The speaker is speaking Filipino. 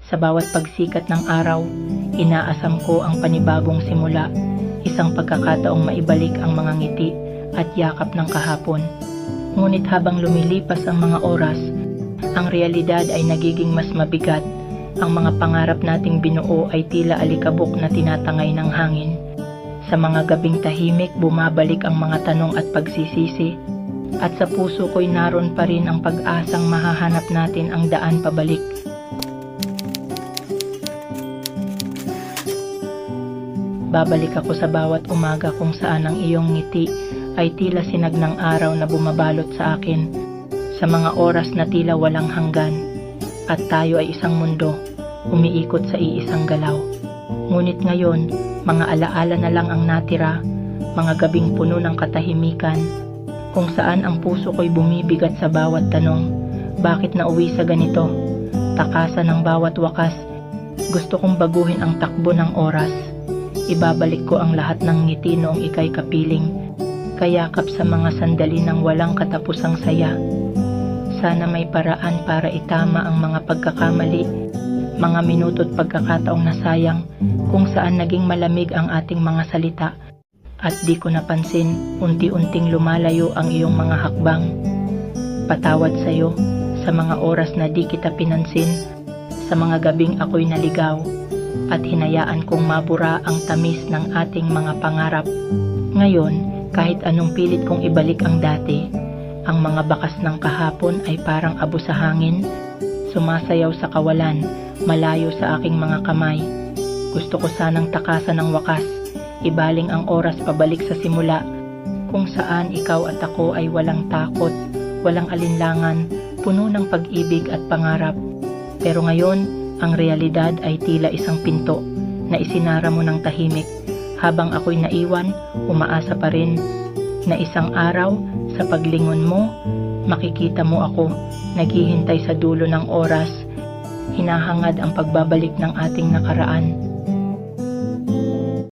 Sa bawat pagsikat ng araw, inaasam ko ang panibagong simula, isang pagkakataong maibalik ang mga ngiti at yakap ng kahapon. Ngunit habang lumilipas ang mga oras, ang realidad ay nagiging mas mabigat. Ang mga pangarap nating binuo ay tila alikabok na tinatangay ng hangin. Sa mga gabing tahimik, bumabalik ang mga tanong at pagsisisi, at sa puso ko'y naroon pa rin ang pag-asang mahahanap natin ang daan pabalik. Babalik ako sa bawat umaga kung saan ang iyong ngiti ay tila sinag ng araw na bumabalot sa akin, sa mga oras na tila walang hanggan, at tayo ay isang mundo, umiikot sa iisang galaw. Ngunit ngayon, mga alaala na lang ang natira, mga gabing puno ng katahimikan, kung saan ang puso ko'y bumibigat sa bawat tanong, bakit nauwi sa ganito? Takasan ng bawat wakas, gusto kong baguhin ang takbo ng oras. Ibabalik ko ang lahat ng ngiti noong ika'y kapiling, kayakap sa mga sandali ng walang katapusang saya. Sana may paraan para itama ang mga pagkakamali, mga minuto't pagkakataong nasayang, kung saan naging malamig ang ating mga salita, at di ko napansin, unti-unting lumalayo ang iyong mga hakbang. Patawad sa'yo, sa mga oras na di kita pinansin, sa mga gabing ako'y naligaw, at hinayaan kong mabura ang tamis ng ating mga pangarap. Ngayon, kahit anong pilit kong ibalik ang dati, ang mga bakas ng kahapon ay parang abo sa hangin, sumasayaw sa kawalan, malayo sa aking mga kamay. Gusto ko sanang takasan ng wakas, ibaling ang oras pabalik sa simula, kung saan ikaw at ako ay walang takot, walang alinlangan, puno ng pag-ibig at pangarap. Pero ngayon, ang realidad ay tila isang pinto na isinara mo ng tahimik, habang ako'y naiwan, umaasa pa rin na isang araw, sa paglingon mo, makikita mo ako, naghihintay sa dulo ng oras, hinahangad ang pagbabalik ng ating nakaraan.